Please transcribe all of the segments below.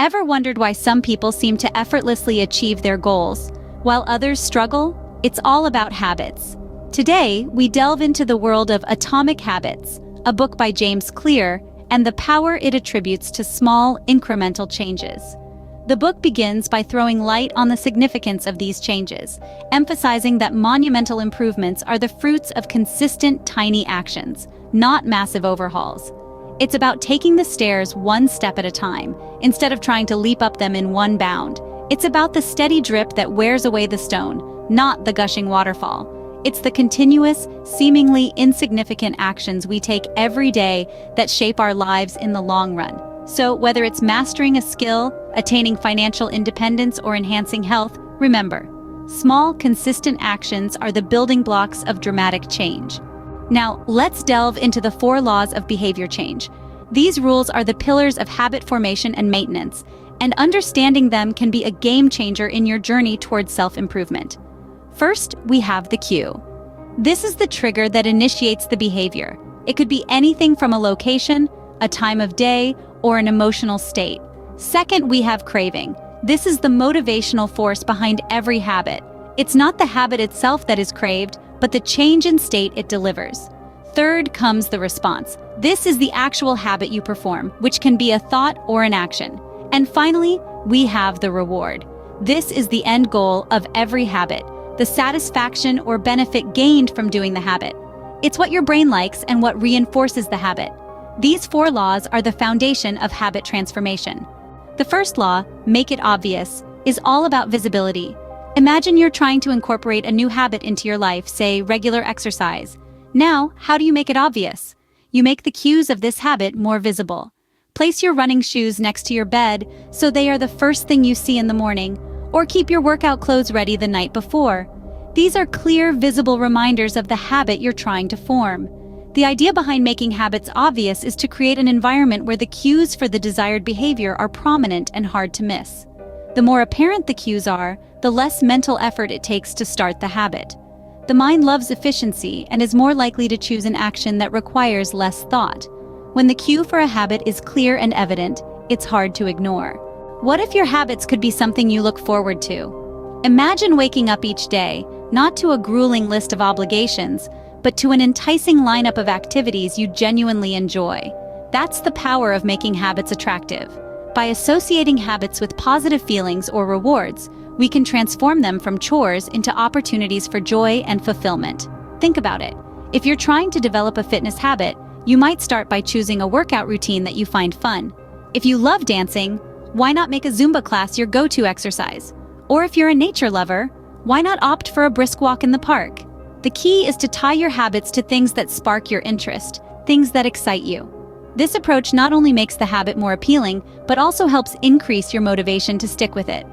Ever wondered why some people seem to effortlessly achieve their goals, while others struggle? It's all about habits. Today, we delve into the world of Atomic Habits, a book by James Clear, and the power it attributes to small, incremental changes. The book begins by throwing light on the significance of these changes, emphasizing that monumental improvements are the fruits of consistent, tiny actions, not massive overhauls. It's about taking the stairs one step at a time, instead of trying to leap up them in one bound. It's about the steady drip that wears away the stone, not the gushing waterfall. It's the continuous, seemingly insignificant actions we take every day that shape our lives in the long run. So, whether it's mastering a skill, attaining financial independence, or enhancing health, remember, small, consistent actions are the building blocks of dramatic change. Now, let's delve into the 4 laws of behavior change. These rules are the pillars of habit formation and maintenance, and understanding them can be a game changer in your journey towards self-improvement. First, we have the cue. This is the trigger that initiates the behavior. It could be anything from a location, a time of day, or an emotional state. Second, we have craving. This is the motivational force behind every habit. It's not the habit itself that is craved, but the change in state it delivers. Third comes the response. This is the actual habit you perform, which can be a thought or an action. And finally, we have the reward. This is the end goal of every habit, the satisfaction or benefit gained from doing the habit. It's what your brain likes and what reinforces the habit. These 4 laws are the foundation of habit transformation. The first law, make it obvious, is all about visibility. Imagine you're trying to incorporate a new habit into your life, say regular exercise. Now, how do you make it obvious? You make the cues of this habit more visible. Place your running shoes next to your bed so they are the first thing you see in the morning, or keep your workout clothes ready the night before. These are clear, visible reminders of the habit you're trying to form. The idea behind making habits obvious is to create an environment where the cues for the desired behavior are prominent and hard to miss. The more apparent the cues are, the less mental effort it takes to start the habit. The mind loves efficiency and is more likely to choose an action that requires less thought. When the cue for a habit is clear and evident, it's hard to ignore. What if your habits could be something you look forward to? Imagine waking up each day, not to a grueling list of obligations, but to an enticing lineup of activities you genuinely enjoy. That's the power of making habits attractive. By associating habits with positive feelings or rewards, we can transform them from chores into opportunities for joy and fulfillment. Think about it. If you're trying to develop a fitness habit, you might start by choosing a workout routine that you find fun. If you love dancing, why not make a Zumba class your go-to exercise? Or if you're a nature lover, why not opt for a brisk walk in the park? The key is to tie your habits to things that spark your interest, things that excite you. This approach not only makes the habit more appealing, but also helps increase your motivation to stick with it.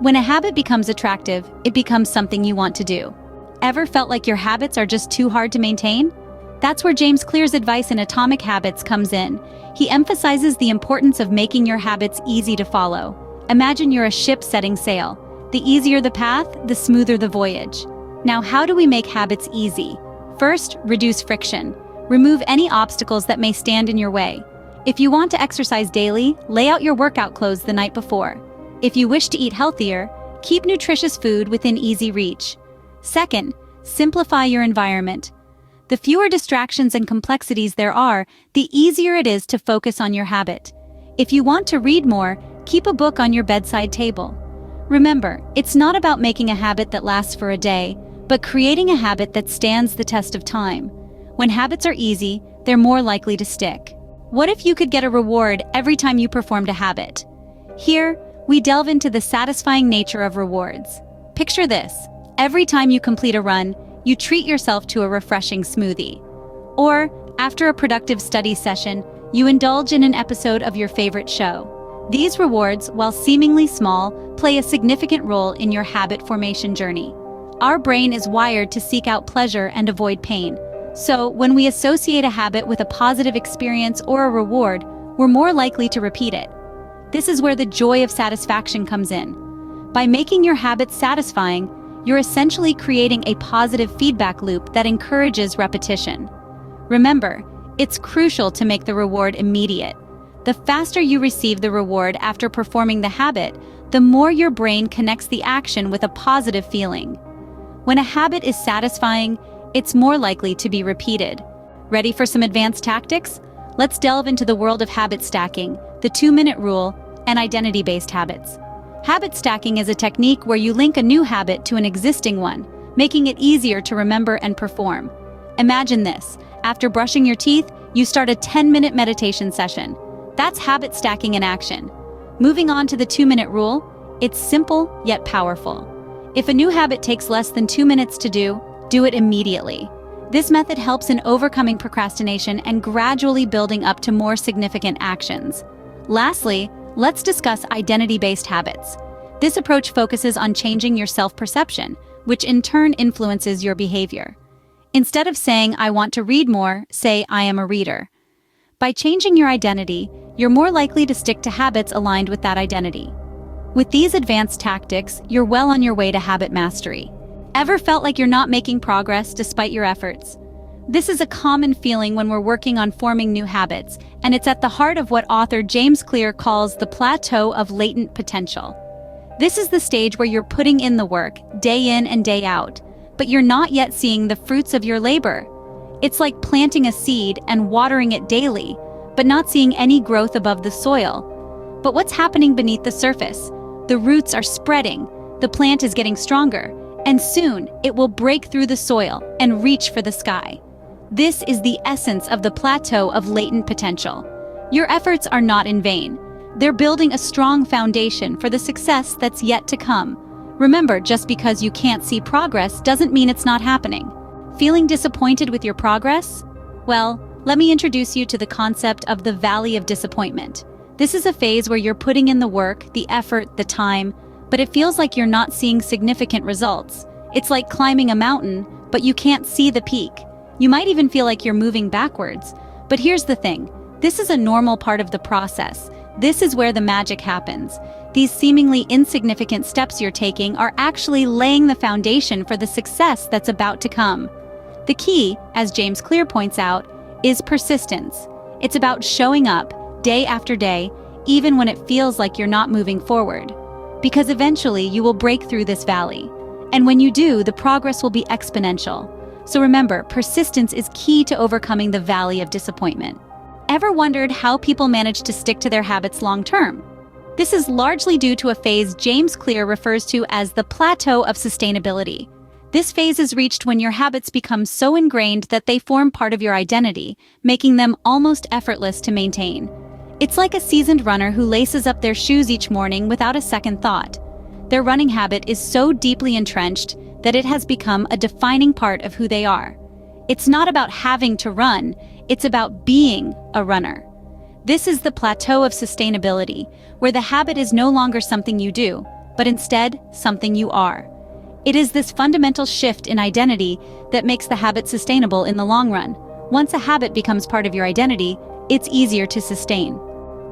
When a habit becomes attractive, it becomes something you want to do. Ever felt like your habits are just too hard to maintain? That's where James Clear's advice in Atomic Habits comes in. He emphasizes the importance of making your habits easy to follow. Imagine you're a ship setting sail. The easier the path, the smoother the voyage. Now, how do we make habits easy? First, reduce friction. Remove any obstacles that may stand in your way. If you want to exercise daily, lay out your workout clothes the night before. If you wish to eat healthier, keep nutritious food within easy reach. Second, simplify your environment. The fewer distractions and complexities there are, the easier it is to focus on your habit. If you want to read more, keep a book on your bedside table. Remember, it's not about making a habit that lasts for a day, but creating a habit that stands the test of time. When habits are easy, they're more likely to stick. What if you could get a reward every time you performed a habit? Here, we delve into the satisfying nature of rewards. Picture this. Every time you complete a run, you treat yourself to a refreshing smoothie. Or, after a productive study session, you indulge in an episode of your favorite show. These rewards, while seemingly small, play a significant role in your habit formation journey. Our brain is wired to seek out pleasure and avoid pain. So, when we associate a habit with a positive experience or a reward, we're more likely to repeat it. This is where the joy of satisfaction comes in. By making your habits satisfying, you're essentially creating a positive feedback loop that encourages repetition. Remember, it's crucial to make the reward immediate. The faster you receive the reward after performing the habit, the more your brain connects the action with a positive feeling. When a habit is satisfying, it's more likely to be repeated. Ready for some advanced tactics? Let's delve into the world of habit stacking, the 2-minute rule, and identity-based habits. Habit stacking is a technique where you link a new habit to an existing one, making it easier to remember and perform. Imagine this: after brushing your teeth, you start a 10-minute meditation session. That's habit stacking in action. Moving on to the 2-minute rule, it's simple yet powerful. If a new habit takes less than 2 minutes to do it immediately. This method helps in overcoming procrastination and gradually building up to more significant actions. Lastly, let's discuss identity-based habits. This approach focuses on changing your self-perception, which in turn influences your behavior. Instead of saying, "I want to read more," say, "I am a reader." By changing your identity, you're more likely to stick to habits aligned with that identity. With these advanced tactics, you're well on your way to habit mastery. Ever felt like you're not making progress despite your efforts? This is a common feeling when we're working on forming new habits, and it's at the heart of what author James Clear calls the plateau of latent potential. This is the stage where you're putting in the work, day in and day out, but you're not yet seeing the fruits of your labor. It's like planting a seed and watering it daily, but not seeing any growth above the soil. But what's happening beneath the surface? The roots are spreading, the plant is getting stronger, and soon it will break through the soil and reach for the sky. This is the essence of the plateau of latent potential. Your efforts are not in vain. They're building a strong foundation for the success that's yet to come. Remember, just because you can't see progress doesn't mean it's not happening. Feeling disappointed with your progress? Well, let me introduce you to the concept of the valley of disappointment. This is a phase where you're putting in the work, the effort, the time, but it feels like you're not seeing significant results. It's like climbing a mountain, but you can't see the peak. You might even feel like you're moving backwards. But here's the thing: this is a normal part of the process. This is where the magic happens. These seemingly insignificant steps you're taking are actually laying the foundation for the success that's about to come. The key, as James Clear points out, is persistence. It's about showing up, day after day, even when it feels like you're not moving forward. Because eventually you will break through this valley. And when you do, the progress will be exponential. So remember, persistence is key to overcoming the valley of disappointment. Ever wondered how people manage to stick to their habits long term? This is largely due to a phase James Clear refers to as the plateau of sustainability. This phase is reached when your habits become so ingrained that they form part of your identity, making them almost effortless to maintain. It's like a seasoned runner who laces up their shoes each morning without a second thought. Their running habit is so deeply entrenched that it has become a defining part of who they are. It's not about having to run, it's about being a runner. This is the plateau of sustainability, where the habit is no longer something you do, but instead something you are. It is this fundamental shift in identity that makes the habit sustainable in the long run. Once a habit becomes part of your identity, it's easier to sustain.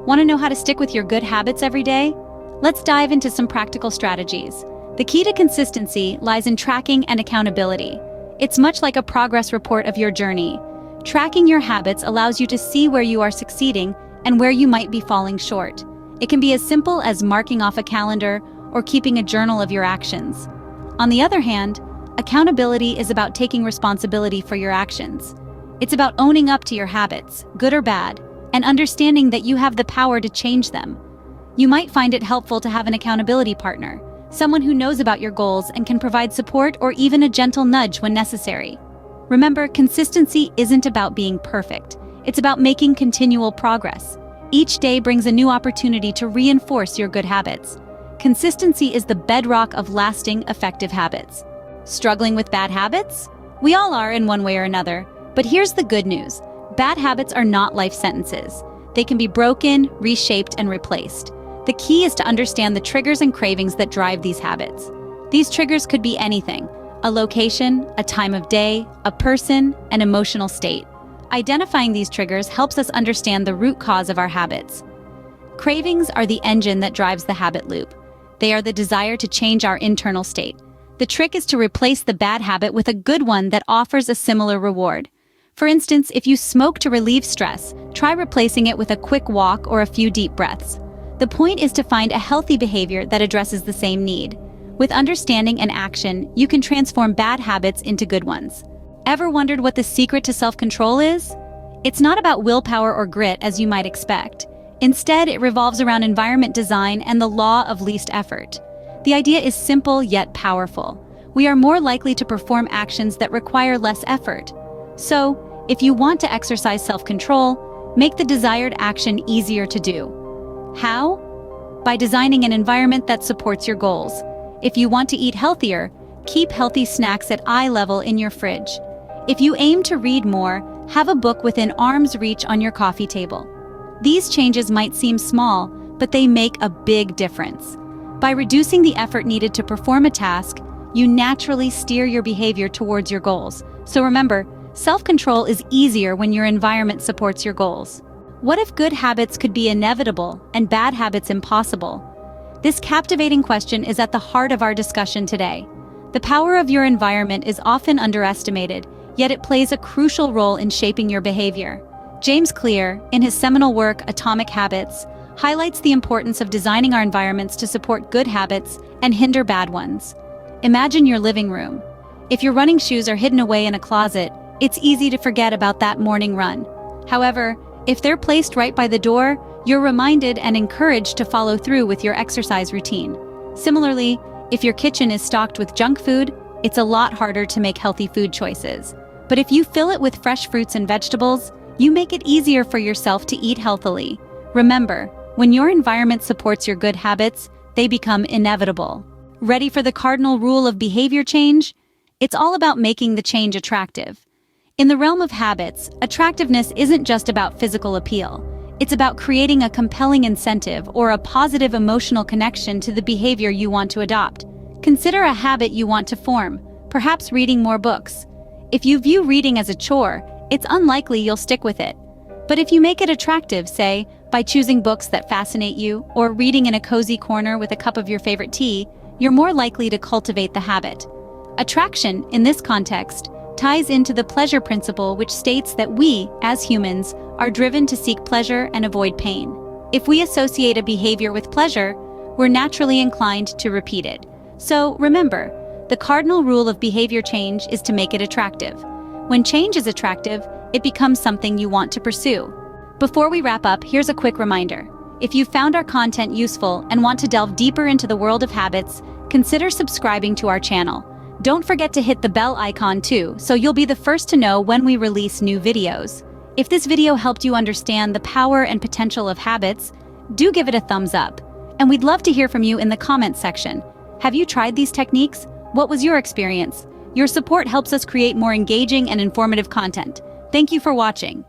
Want to know how to stick with your good habits every day? Let's dive into some practical strategies. The key to consistency lies in tracking and accountability. It's much like a progress report of your journey. Tracking your habits allows you to see where you are succeeding and where you might be falling short. It can be as simple as marking off a calendar or keeping a journal of your actions. On the other hand, accountability is about taking responsibility for your actions. It's about owning up to your habits, good or bad, and understanding that you have the power to change them. You might find it helpful to have an accountability partner, someone who knows about your goals and can provide support or even a gentle nudge when necessary. Remember, consistency isn't about being perfect. It's about making continual progress. Each day brings a new opportunity to reinforce your good habits. Consistency is the bedrock of lasting, effective habits. Struggling with bad habits? We all are in one way or another. But here's the good news. Bad habits are not life sentences. They can be broken, reshaped, and replaced. The key is to understand the triggers and cravings that drive these habits. These triggers could be anything: a location, a time of day, a person, an emotional state. Identifying these triggers helps us understand the root cause of our habits. Cravings are the engine that drives the habit loop. They are the desire to change our internal state. The trick is to replace the bad habit with a good one that offers a similar reward. For instance, if you smoke to relieve stress, try replacing it with a quick walk or a few deep breaths. The point is to find a healthy behavior that addresses the same need. With understanding and action, you can transform bad habits into good ones. Ever wondered what the secret to self-control is? It's not about willpower or grit as you might expect. Instead, it revolves around environment design and the law of least effort. The idea is simple yet powerful. We are more likely to perform actions that require less effort. So, if you want to exercise self-control, make the desired action easier to do. How? By designing an environment that supports your goals. If you want to eat healthier, keep healthy snacks at eye level in your fridge. If you aim to read more, have a book within arm's reach on your coffee table. These changes might seem small, but they make a big difference. By reducing the effort needed to perform a task, you naturally steer your behavior towards your goals. So remember, self-control is easier when your environment supports your goals. What if good habits could be inevitable and bad habits impossible? This captivating question is at the heart of our discussion today. The power of your environment is often underestimated, yet it plays a crucial role in shaping your behavior. James Clear, in his seminal work Atomic Habits, highlights the importance of designing our environments to support good habits and hinder bad ones. Imagine your living room. If your running shoes are hidden away in a closet, it's easy to forget about that morning run. However, if they're placed right by the door, you're reminded and encouraged to follow through with your exercise routine. Similarly, if your kitchen is stocked with junk food, it's a lot harder to make healthy food choices. But if you fill it with fresh fruits and vegetables, you make it easier for yourself to eat healthily. Remember, when your environment supports your good habits, they become inevitable. Ready for the cardinal rule of behavior change? It's all about making the change attractive. In the realm of habits, attractiveness isn't just about physical appeal. It's about creating a compelling incentive or a positive emotional connection to the behavior you want to adopt. Consider a habit you want to form, perhaps reading more books. If you view reading as a chore, it's unlikely you'll stick with it. But if you make it attractive, say, by choosing books that fascinate you or reading in a cozy corner with a cup of your favorite tea, you're more likely to cultivate the habit. Attraction, in this context, ties into the pleasure principle, which states that we, as humans, are driven to seek pleasure and avoid pain. If we associate a behavior with pleasure, we're naturally inclined to repeat it. So remember, the cardinal rule of behavior change is to make it attractive. When change is attractive, it becomes something you want to pursue. Before we wrap up, here's a quick reminder. If you found our content useful and want to delve deeper into the world of habits, consider subscribing to our channel. Don't forget to hit the bell icon too, so you'll be the first to know when we release new videos. If this video helped you understand the power and potential of habits, do give it a thumbs up. And we'd love to hear from you in the comments section. Have you tried these techniques? What was your experience? Your support helps us create more engaging and informative content. Thank you for watching.